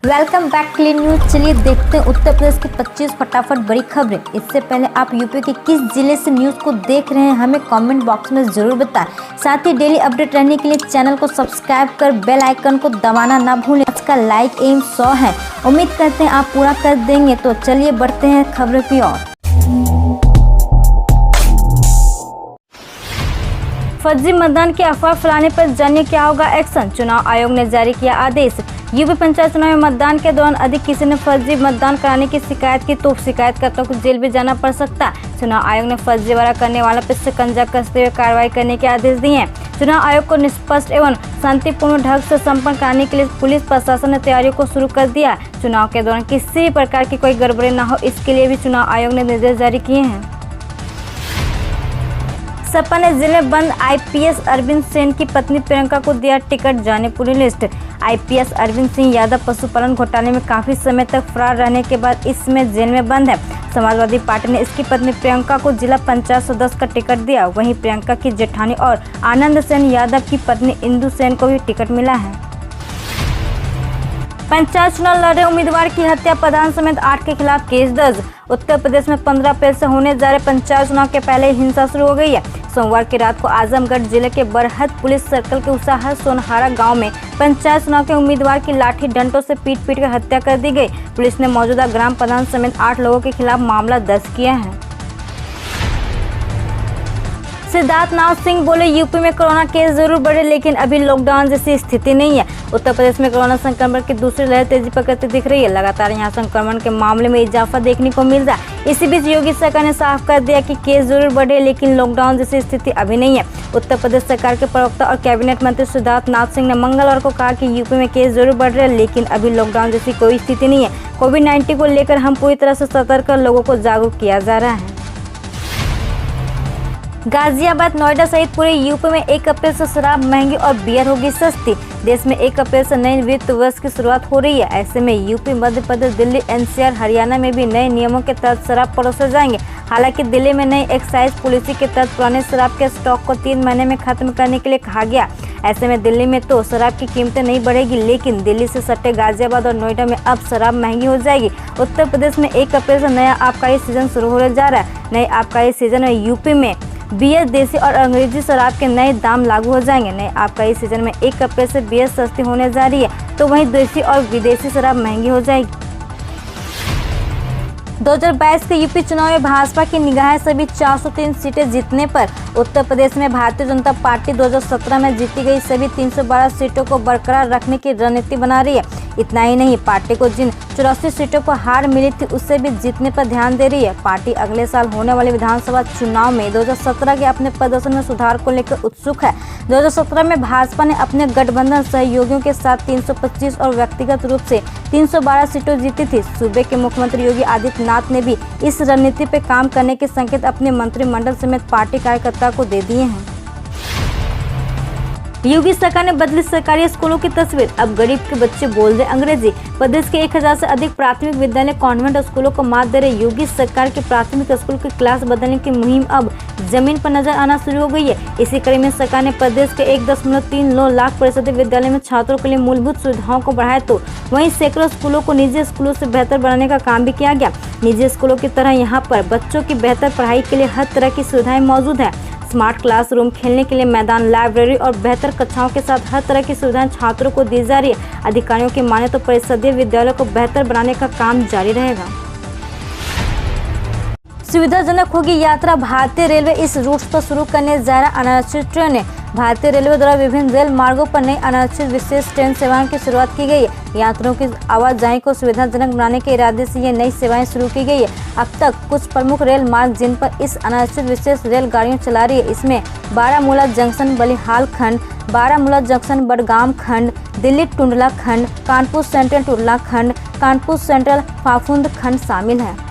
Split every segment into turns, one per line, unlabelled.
Welcome back clean news. चलिए देखते हैं उत्तर प्रदेश की 25 फटाफट बड़ी खबरें। इससे पहले आप यूपी के किस जिले से न्यूज को देख रहे हैं हमें कमेंट बॉक्स में जरूर बताएं। साथ ही डेली अपडेट रहने के लिए चैनल को सब्सक्राइब कर बेल आइकन को दबाना ना भूलें। आज का लाइक एम 100 है, उम्मीद करते हैं आप पूरा कर देंगे। तो चलिए बढ़ते हैं खबरों की ओर। फर्जी मतदान की अफवाह फैलाने पर जानिए क्या होगा एक्शन। चुनाव आयोग ने जारी किया आदेश। यूपी पंचायत चुनाव में मतदान के दौरान यदि किसी ने फर्जी मतदान कराने की शिकायत की तो शिकायतकर्ता को जेल भी जाना पड़ सकता है। चुनाव आयोग ने फर्जीवाड़ा करने वालों पर शिकंजा कसते हुए कार्रवाई करने के आदेश दिए हैं। चुनाव आयोग को निष्पक्ष एवं शांतिपूर्ण ढंग से संपन्न कराने के लिए पुलिस प्रशासन ने तैयारियों को शुरू कर दिया है। चुनाव के दौरान किसी भी प्रकार की कोई गड़बड़ी न हो, इसके लिए भी चुनाव आयोग ने निर्देश जारी किए हैं। सपा ने जेल में बंद आईपीएस अरविंद सेन की पत्नी प्रियंका को दिया टिकट, जाने पूरी लिस्ट। आईपीएस अरविंद सिंह यादव पशुपालन घोटाले में काफी समय तक फरार रहने के बाद इस समय जेल में बंद है। समाजवादी पार्टी ने इसकी पत्नी प्रियंका को जिला पंचायत सदस्य का टिकट दिया। वहीं प्रियंका की जेठानी और आनंद सेन यादव की पत्नी इंदु सेन को भी टिकट मिला है। पंचायत चुनाव लड़ रहे उम्मीदवार की हत्या, प्रधान समेत 8 के खिलाफ केस दर्ज। उत्तर प्रदेश में 15 अप्रैल से होने जा रहे पंचायत चुनाव के पहले ही हिंसा शुरू हो गई है। सोमवार की रात को आजमगढ़ जिले के बरहत पुलिस सर्कल के उसाहर सोनहारा गांव में पंचायत चुनाव के उम्मीदवार की लाठी डंडों से पीट कर हत्या कर दी गई। पुलिस ने मौजूदा ग्राम प्रधान समेत 8 लोगों के खिलाफ मामला दर्ज किया है। सिद्धार्थनाथ सिंह बोले, यूपी में कोरोना केस जरूर बढ़े लेकिन अभी लॉकडाउन जैसी स्थिति नहीं है। उत्तर प्रदेश में कोरोना संक्रमण की दूसरी लहर तेजी पकड़ती दिख रही है। लगातार यहां संक्रमण के मामले में इजाफा देखने को मिल रहा है। इसी बीच योगी सरकार ने साफ कर दिया कि केस जरूर बढ़े लेकिन लॉकडाउन जैसी स्थिति अभी नहीं है। उत्तर प्रदेश सरकार के प्रवक्ता और कैबिनेट मंत्री सिद्धार्थनाथ सिंह ने मंगलवार को कहा कि यूपी में केस जरूर बढ़ रहे हैं लेकिन अभी लॉकडाउन जैसी कोई स्थिति नहीं है। कोविड-19 को लेकर हम पूरी तरह से सतर्क कर लोगों को जागरूक किया जा रहा है। गाजियाबाद, नोएडा सहित पूरे यूपी में 1 अप्रैल से शराब महंगी और बियर होगी सस्ती। देश में 1 अप्रैल से नए वित्त वर्ष की शुरुआत हो रही है। ऐसे में यूपी, मध्य प्रदेश, दिल्ली, एनसीआर, हरियाणा में भी नए नियमों के तहत शराब परोसे जाएंगे। हालांकि दिल्ली में नई एक्साइज पॉलिसी के तहत पुराने शराब के स्टॉक को 3 महीने में खत्म करने के लिए कहा गया। ऐसे में दिल्ली में तो शराब की कीमतें नहीं बढ़ेगी लेकिन दिल्ली से सटे गाजियाबाद और नोएडा में अब शराब महंगी हो जाएगी। उत्तर प्रदेश में 1 अप्रैल से नया आबकारी सीजन शुरू होने जा रहा है। नए आबकारी सीजन में यूपी में बियर, देसी और अंग्रेजी शराब के नए दाम लागू हो जाएंगे। नए आबकारी सीजन में 1 अप्रैल से बियर सस्ती होने जा रही है तो वहीं देसी और विदेशी शराब महंगी हो जाएगी। 2022 के यूपी चुनाव में भाजपा की निगाहें सभी 403 सीटें जीतने पर। उत्तर प्रदेश में भारतीय जनता पार्टी 2017 में जीती गई सभी 312 सीटों को बरकरार रखने की रणनीति बना रही है। इतना ही नहीं, पार्टी को जिन 84 सीटों पर हार मिली थी उससे भी जीतने पर ध्यान दे रही है। पार्टी अगले साल होने वाले विधानसभा चुनाव में 2017 के अपने प्रदर्शन में सुधार को लेकर उत्सुक है। 2017 में भाजपा ने अपने गठबंधन सहयोगियों के साथ 325 और व्यक्तिगत रूप से 312 सीटों जीती थी। सूबे के मुख्यमंत्री योगी आदित्यनाथ ने भी इस रणनीति पर काम करने के संकेत अपने मंत्रिमंडल समेत पार्टी कार्यकर्ता को दे दिए हैं। योगी सरकार ने बदली सरकारी स्कूलों की तस्वीर, अब गरीब के बच्चे बोल रहे अंग्रेजी। प्रदेश के 1000 से अधिक प्राथमिक विद्यालय, कॉन्वेंट स्कूलों को मात दे रहे योगी सरकार के प्राथमिक स्कूल की क्लास बदलने की मुहिम अब जमीन पर नजर आना शुरू हो गई है। इसी कड़ी में सरकार ने प्रदेश के 1.39 लाख परिषदीय विद्यालय में छात्रों के लिए मूलभूत सुविधाओं को बढ़ाया तो वहीं सैकड़ों स्कूलों को निजी स्कूलों से बेहतर बनाने का काम भी किया गया। निजी स्कूलों की तरह यहाँ पर बच्चों की बेहतर पढ़ाई के लिए हर तरह की सुविधाएं मौजूद है। स्मार्ट क्लासरूम, खेलने के लिए मैदान, लाइब्रेरी और बेहतर कक्षाओं के साथ हर तरह की सुविधाएं छात्रों को दी जा रही है। अधिकारियों की माने तो परिषदीय विद्यालयों को बेहतर बनाने का काम जारी रहेगा। सुविधाजनक होगी यात्रा, भारतीय रेलवे इस रूट पर शुरू करने जा रहा अनारक्षित ट्रेनें। भारतीय रेलवे द्वारा विभिन्न रेल मार्गों पर नई अनारक्षित विशेष ट्रेन सेवाओं की शुरुआत की गई है। यात्रियों की आवाजाही को सुविधाजनक बनाने के इरादे से ये नई सेवाएं शुरू की गई है। अब तक कुछ प्रमुख रेल मार्ग जिन पर इस अनारक्षित विशेष रेलगाड़ियां चला रही है इसमें बारामूला जंक्शन बलिहाल खंड, बारामूला जंक्शन बडगाम खंड, दिल्ली टुंडला खंड, कानपुर सेंट्रल टुंडला खंड, कानपुर सेंट्रल फाफुंद खंड शामिल है।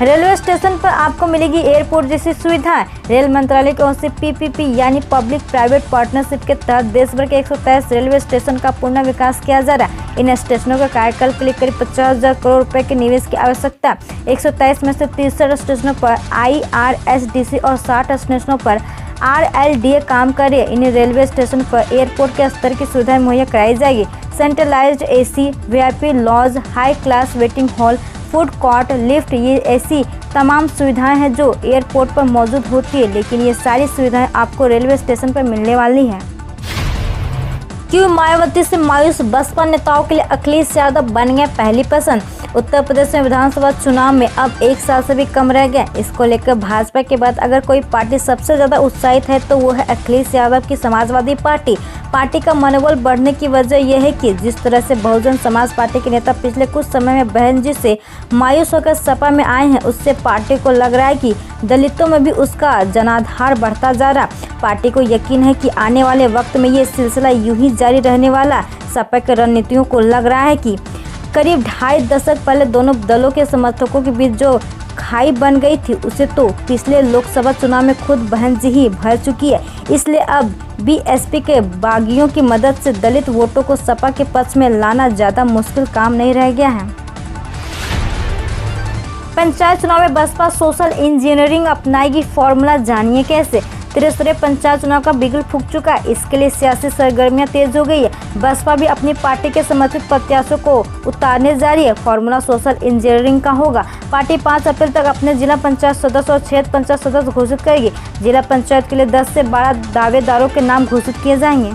रेलवे स्टेशन पर आपको मिलेगी एयरपोर्ट जैसी सुविधाएं। रेल मंत्रालय की ओर से पीपीपी यानी पब्लिक प्राइवेट पार्टनरशिप के तहत देश भर के 123 रेलवे स्टेशन का पूर्ण विकास किया जा रहा है। इन स्टेशनों का कार्यकाल के लिए करीब 50,000 करोड़ रुपए के निवेश की आवश्यकता। 123 में से 63 स्टेशनों पर IRSDC और 60 स्टेशनों पर RLDA काम कर रही है। इन रेलवे स्टेशन पर एयरपोर्ट के स्तर की सुविधाएं मुहैया कराई जाएगी। Centralized AC, VIP lodge, high class waiting hall, food court, lift, ये ऐसी तमाम सुविधाएं हैं जो एयरपोर्ट पर मौजूद होती है, लेकिन ये सारी सुविधाएं आपको रेलवे स्टेशन पर मिलने वाली हैं। क्यों मायावती से मायूस बसपा नेताओं के लिए अखिलेश यादव बन गए पहली पसंद? उत्तर प्रदेश में विधानसभा चुनाव में अब 1 साल से भी कम रह गए। इसको लेकर भाजपा के बाद अगर कोई पार्टी सबसे ज्यादा उत्साहित है तो वो है अखिलेश यादव की समाजवादी पार्टी। पार्टी का मनोबल बढ़ने की वजह यह है कि जिस तरह से बहुजन समाज पार्टी के नेता पिछले कुछ समय में बहन जी से मायूस होकर सपा में आए हैं, उससे पार्टी को लग रहा है कि दलितों में भी उसका जनाधार बढ़ता जा रहा। पार्टी को यकीन है कि आने वाले वक्त में ये सिलसिला यूं ही जारी रहने वाला। सपा के रणनीतियों को लग रहा है कि करीब 2.5 दशक पहले दोनों दलों के समर्थकों के बीच जो खाई बन गई थी उसे तो पिछले लोकसभा चुनाव में खुद बहन जी ही भर चुकी है। इसलिए अब बीएसपी के बागियों की मदद से दलित वोटों को सपा के पक्ष में लाना ज्यादा मुश्किल काम नहीं रह गया है। पंचायत चुनाव में बसपा सोशल इंजीनियरिंग अपनाएगी, फॉर्मूला जानिए कैसे। त्रिस्तरीय पंचायत चुनाव का बिगुल फूंक चुका है। इसके लिए सियासी सरगर्मियां तेज हो गई है। बसपा भी अपनी पार्टी के समर्थित प्रत्याशियों को उतारने जा रही है। फॉर्मूला सोशल इंजीनियरिंग का होगा। पार्टी 5 अप्रैल तक अपने जिला पंचायत सदस्य और क्षेत्र पंचायत सदस्य घोषित करेगी। जिला पंचायत के लिए 10 से 12 दावेदारों के नाम घोषित किए जाएंगे।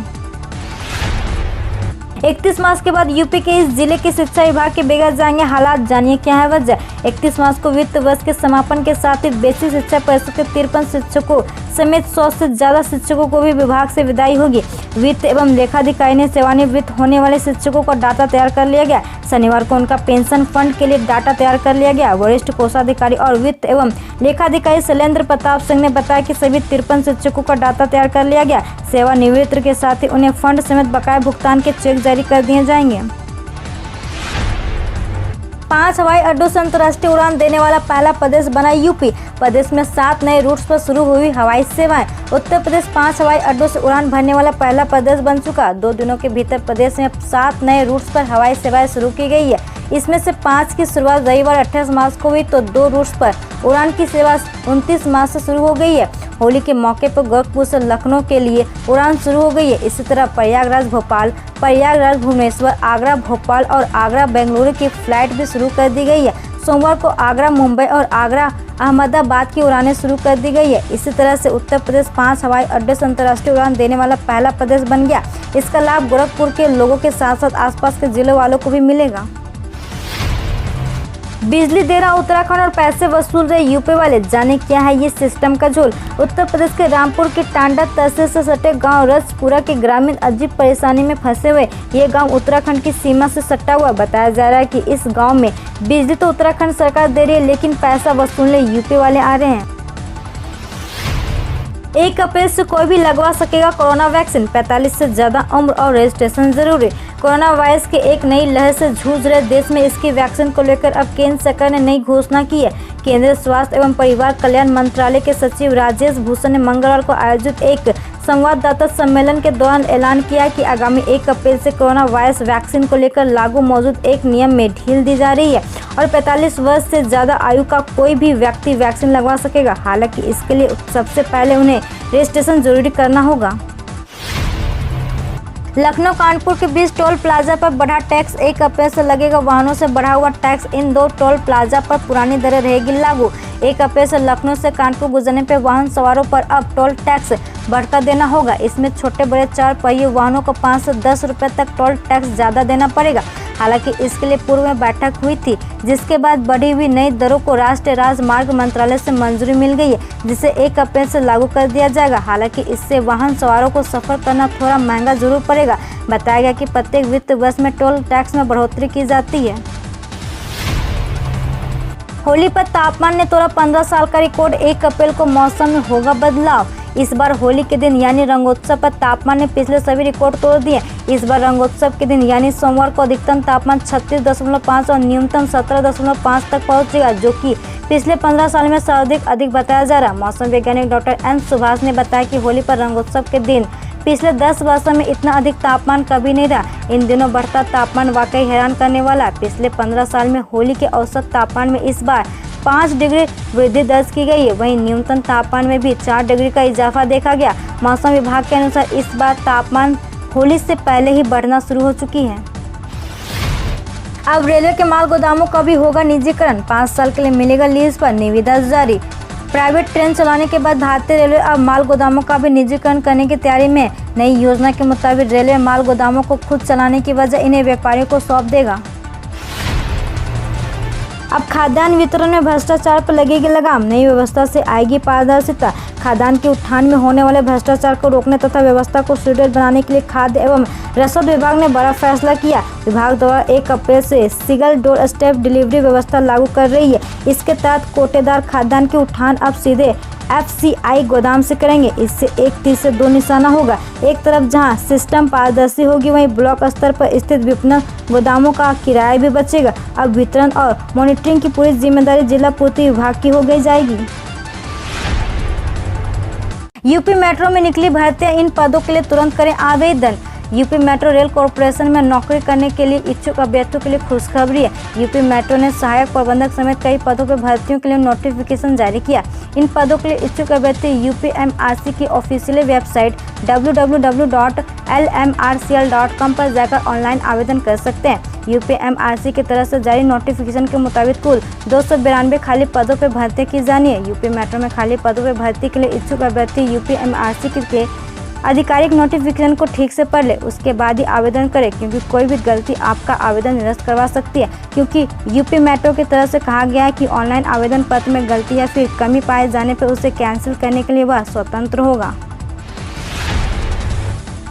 31 मार्च के बाद यूपी के इस जिले के शिक्षा विभाग के बिगड़ जाएंगे हालात, जानिए क्या है वजह। 31 मार्च को वित्त वर्ष के समापन के साथ ही बेसिक शिक्षा परिषद के 53 शिक्षकों समेत 100 से ज्यादा शिक्षकों को भी विभाग से विदाई होगी। वित्त एवं लेखाधिकारी ने सेवानिवृत्त होने वाले शिक्षकों का डाटा तैयार कर लिया गया। शनिवार को उनका पेंशन फंड के लिए डाटा तैयार कर लिया गया। वरिष्ठ कोषाधिकारी और वित्त एवं लेखाधिकारी शैलेंद्र प्रताप सिंह ने बताया कि सभी 53 शिक्षकों का डाटा तैयार कर लिया गया। सेवानिवृत्ति के साथ ही उन्हें फंड समेत बकाया भुगतान के चेक जारी कर दिए जाएंगे। 5 हवाई अड्डों से अंतर्राष्ट्रीय उड़ान देने वाला पहला प्रदेश बना यूपी। प्रदेश में 7 नए रूट्स पर शुरू हुई हवाई सेवाएं। उत्तर प्रदेश 5 हवाई अड्डों से उड़ान भरने वाला पहला प्रदेश बन चुका। 2 दिनों के भीतर प्रदेश में 7 नए रूट्स पर हवाई सेवाएं शुरू की गई है। इसमें से 5 की शुरुआत रविवार 28 मार्च को हुई तो 2 रूट्स पर उड़ान की सेवा 29 मार्च से शुरू हो गई है। होली के मौके पर गोरखपुर से लखनऊ के लिए उड़ान शुरू हो गई है। इसी तरह प्रयागराज भोपाल, प्रयागराज भुवनेश्वर, आगरा भोपाल और आगरा बेंगलुरु की फ्लाइट भी शुरू कर दी गई है। सोमवार को आगरा मुंबई और आगरा अहमदाबाद की उड़ानें शुरू कर दी गई है। इसी तरह से उत्तर प्रदेश 5 हवाई अड्डे से अंतर्राष्ट्रीय उड़ान देने वाला पहला प्रदेश बन गया। इसका लाभ गोरखपुर के लोगों के साथ साथ आसपास के जिलों वालों को भी मिलेगा। बिजली दे रहा उत्तराखंड और पैसे वसूल रहे यूपी वाले, जाने क्या है ये सिस्टम का झोल। उत्तर प्रदेश के रामपुर की टांडा तहसील से सटे गांव रसपुरा के ग्रामीण अजीब परेशानी में फंसे हुए। ये गांव उत्तराखंड की सीमा से सटा हुआ। बताया जा रहा है कि इस गांव में बिजली तो उत्तराखंड सरकार दे रही है, लेकिन पैसा वसूलने यूपी वाले आ रहे हैं। 1 अप्रैल से कोई भी लगवा सकेगा कोरोना वैक्सीन। 45 से ज्यादा उम्र और रजिस्ट्रेशन जरूरी। कोरोना वायरस के एक नई लहर से जूझ रहे देश में इसकी वैक्सीन को लेकर अब केंद्र सरकार ने नई घोषणा की है। केंद्रीय स्वास्थ्य एवं परिवार कल्याण मंत्रालय के सचिव राजेश भूषण ने मंगलवार को आयोजित एक संवाददाता सम्मेलन के दौरान ऐलान किया कि आगामी 1 अप्रैल से कोरोना वायरस वैक्सीन को लेकर लागू मौजूद एक नियम में ढील दी जा रही है और 45 वर्ष से ज्यादा आयु का कोई भी व्यक्ति वैक्सीन लगवा सकेगा। हालांकि इसके लिए सबसे पहले उन्हें रजिस्ट्रेशन जरूरी करना होगा। लखनऊ कानपुर के बीच टोल प्लाजा पर बढ़ा टैक्स। 1 अप्रैल से लगेगा वाहनों से बढ़ा हुआ टैक्स। इन 2 टोल प्लाजा पर पुरानी दरें रहेगी लागू। 1 अप्रैल से लखनऊ से कानपुर गुजरने पर वाहन सवारों पर अब टोल टैक्स बढ़कर देना होगा। इसमें छोटे बड़े 4 पहिए वाहनों को 5 से 10 रुपये तक टोल टैक्स ज़्यादा देना पड़ेगा। हालांकि इसके लिए पूर्व में बैठक हुई थी, जिसके बाद बढ़ी हुई नई दरों को राष्ट्रीय राजमार्ग मंत्रालय से मंजूरी मिल गई है, जिसे 1 अप्रैल से लागू कर दिया जाएगा। हालांकि इससे वाहन सवारों को सफर करना थोड़ा महंगा जरूर पड़ेगा। बताया गया कि प्रत्येक वित्त वर्ष में टोल टैक्स में बढ़ोतरी की जाती है। होली पर तापमान ने तोड़ा 15 साल का रिकॉर्ड। 1 अप्रैल को मौसम में होगा बदलाव। इस बार होली के दिन यानी रंगोत्सव पर तापमान ने पिछले सभी रिकॉर्ड तोड़ दिए। इस बार रंगोत्सव के दिन यानी सोमवार को अधिकतम तापमान 36.5 और न्यूनतम 17.5 तक पहुंचेगा, जो कि पिछले 15 साल में सर्वाधिक अधिक बताया जा रहा। मौसम वैज्ञानिक डॉक्टर एन सुभाष ने बताया कि होली पर रंगोत्सव के दिन पिछले 10 वर्षों में इतना अधिक तापमान कभी नहीं रहा। इन दिनों बढ़ता तापमान वाकई हैरान करने वाला। पिछले 15 साल में होली के औसत तापमान में इस बार 5 डिग्री वृद्धि दर्ज की गई है। वहीं न्यूनतम तापमान में भी 4 डिग्री का इजाफा देखा गया। मौसम विभाग के अनुसार इस बार तापमान होली से पहले ही बढ़ना शुरू हो चुकी है। अब रेलवे के माल गोदामों का भी होगा निजीकरण, 5 साल के लिए मिलेगा लीज पर निविदा जारी। प्राइवेट ट्रेन चलाने के बाद भारतीय रेलवे अब माल गोदामों का भी निजीकरण करने की तैयारी में। नई योजना के मुताबिक रेलवे माल गोदामों को खुद चलाने की बजाय इन्हें व्यापारियों को सौंप देगा। अब खाद्यान्न वितरण में भ्रष्टाचार पर लगेगी लगाम, नई व्यवस्था से आएगी पारदर्शिता। खाद्यान्न के उठान में होने वाले भ्रष्टाचार को रोकने तथा व्यवस्था को सुदृढ़ बनाने के लिए खाद्य एवं रसद विभाग ने बड़ा फैसला किया। विभाग द्वारा 1 अप्रैल से सिंगल डोर स्टेप डिलीवरी व्यवस्था लागू कर रही है। इसके तहत कोटेदार खाद्यान्न के उठान अब सीधे FCI गोदाम से करेंगे। इससे एक तीर से 2 निशाना होगा। एक तरफ जहां सिस्टम पारदर्शी होगी, वहीं ब्लॉक स्तर पर स्थित विपणन गोदामों का किराया भी बचेगा। अब वितरण और मॉनिटरिंग की पूरी जिम्मेदारी जिला पूर्ति विभाग की हो गई जाएगी। यूपी मेट्रो में निकली भर्तियां, इन पदों के लिए तुरंत करें आवेदन। यूपी मेट्रो रेल कॉरपोरेशन में नौकरी करने के लिए इच्छुक अभ्यर्थियों के लिए खुशखबरी है। यूपी मेट्रो ने सहायक प्रबंधक समेत कई पदों पर भर्तियों के लिए नोटिफिकेशन जारी किया। इन पदों के लिए इच्छुक अभ्यर्थी UPMRC की ऑफिशियल वेबसाइट www.lmrcl.com पर जाकर ऑनलाइन आवेदन कर सकते हैं। UPMRC की तरफ से जारी नोटिफिकेशन के मुताबिक कुल 292 खाली पदों पर भर्ती की जानी है। यूपी मेट्रो में खाली पदों पर भर्ती के लिए इच्छुक अभ्यर्थी UPMRC के आधिकारिक नोटिफिकेशन को ठीक से पढ़ ले, उसके बाद ही आवेदन करें, क्योंकि कोई भी गलती आपका आवेदन निरस्त करवा सकती है। क्योंकि यूपी मेट्रो की तरफ से कहा गया है कि ऑनलाइन आवेदन पत्र में गलती या फिर कमी पाए जाने पर उसे कैंसिल करने के लिए वह स्वतंत्र होगा।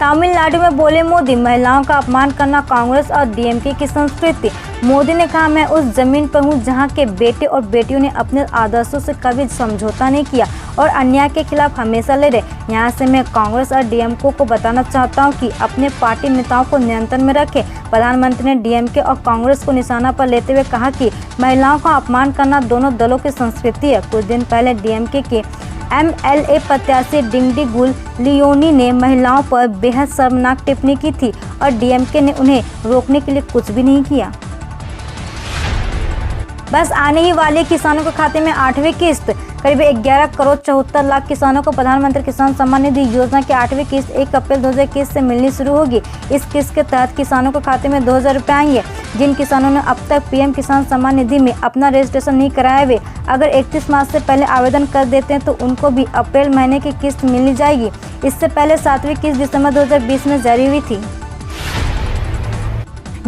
तमिलनाडु में बोले मोदी, महिलाओं का अपमान करना कांग्रेस और DMK की संस्कृति। मोदी ने कहा, मैं उस जमीन पर हूँ जहाँ के बेटे और बेटियों ने अपने आदर्शों से कभी समझौता नहीं किया और अन्याय के खिलाफ हमेशा लड़े। यहाँ से मैं कांग्रेस और DMK को बताना चाहता हूँ कि अपने पार्टी नेताओं को नियंत्रण में रखें। प्रधानमंत्री ने DMK और कांग्रेस को निशाना पर लेते हुए कहा कि महिलाओं का अपमान करना दोनों दलों की संस्कृति है। कुछ दिन पहले DMK के MLA प्रत्याशी डिंगडी गुलियोनी ने महिलाओं पर बेहद शर्मनाक टिप्पणी की थी और DMK ने उन्हें रोकने के लिए कुछ भी नहीं किया। बस आने ही वाले किसानों के खाते में 8वीं किस्त, करीब 11 करोड़ 74 लाख किसानों को प्रधानमंत्री किसान सम्मान निधि योजना की 8वीं किस्त 1 अप्रैल 2021 से मिलनी शुरू होगी। इस किस्त के तहत किसानों के खाते में 2000 रुपये आएंगे। जिन किसानों ने अब तक PM किसान सम्मान निधि में अपना रजिस्ट्रेशन नहीं कराया, वे अगर 31 मार्च से पहले आवेदन कर देते हैं तो उनको भी अप्रैल महीने की किस्त मिलनी जाएगी। इससे पहले 7वीं किस्त दिसंबर 2020 में जारी हुई थी।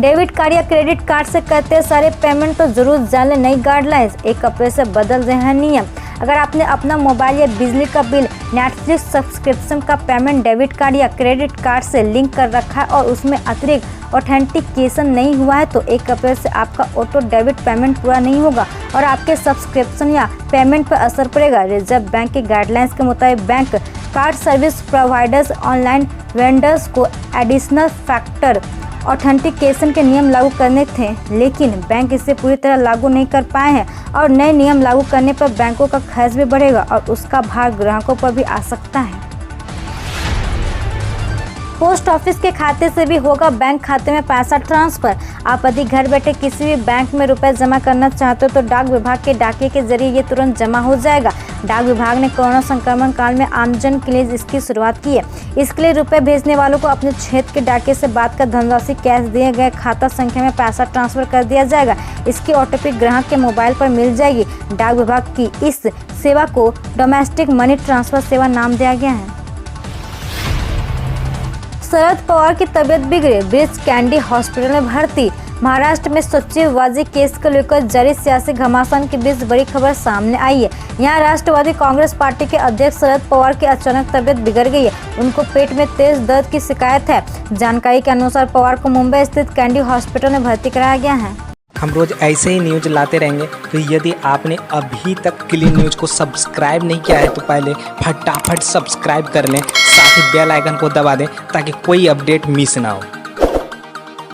डेबिट कार्ड या क्रेडिट कार्ड से करते सारे पेमेंट तो जरूर जान लें नई गाइडलाइंस। 1 अप्रैल से बदल रहे हैं नियम। अगर आपने अपना मोबाइल या बिजली का बिल, नेटफ्लिक्स सब्सक्रिप्शन का पेमेंट डेबिट कार्ड या क्रेडिट कार्ड से लिंक कर रखा है और उसमें अतिरिक्त ऑथेंटिकेशन नहीं हुआ है तो 1 अप्रैल से आपका ऑटो डेबिट पेमेंट पूरा नहीं होगा और आपके सब्सक्रिप्शन या पेमेंट पर असर पड़ेगा। रिजर्व बैंक के गाइडलाइंस के मुताबिक bank card service providers online vendors को एडिशनल फैक्टर ऑथेंटिकेशन के नियम लागू करने थे, लेकिन बैंक इसे पूरी तरह लागू नहीं कर पाए हैं और नए नियम लागू करने पर बैंकों का खर्च भी बढ़ेगा और उसका भार ग्राहकों पर भी आ सकता है। पोस्ट ऑफिस के खाते से भी होगा बैंक खाते में पैसा ट्रांसफर। आप यदि घर बैठे किसी भी बैंक में रुपए जमा करना चाहते हो तो डाक विभाग के डाकिए के जरिए ये तुरंत जमा हो जाएगा। डाक विभाग ने कोरोना संक्रमण काल में आमजन के लिए इसकी शुरुआत की है। इसके लिए रुपए भेजने वालों को अपने क्षेत्र के डाकिए से बात कर धनराशि कैश दिए गए खाता संख्या में पैसा ट्रांसफर कर दिया जाएगा। इसकी OTP ग्राहक के मोबाइल पर मिल जाएगी। डाक विभाग की इस सेवा को डोमेस्टिक मनी ट्रांसफर सेवा नाम दिया गया है। शरद पवार की तबीयत बिगड़ी, ब्रिज कैंडी हॉस्पिटल में भर्ती। महाराष्ट्र में सचिवबाजी केस को लेकर जारी सियासी घमासान के बीच बड़ी खबर सामने आई है। यहाँ राष्ट्रवादी कांग्रेस पार्टी के अध्यक्ष शरद पवार की अचानक तबीयत बिगड़ गई है। उनको पेट में तेज दर्द की शिकायत है। जानकारी के अनुसार पवार को मुंबई स्थित कैंडी हॉस्पिटल में भर्ती कराया गया है।
हम रोज ऐसे ही न्यूज लाते रहेंगे, तो यदि आपने अभी तक क्लीन न्यूज को सब्सक्राइब नहीं किया है तो पहले फटाफट सब्सक्राइब कर लें, साथ ही बेल आइकन को दबा दें ताकि कोई अपडेट मिस ना हो।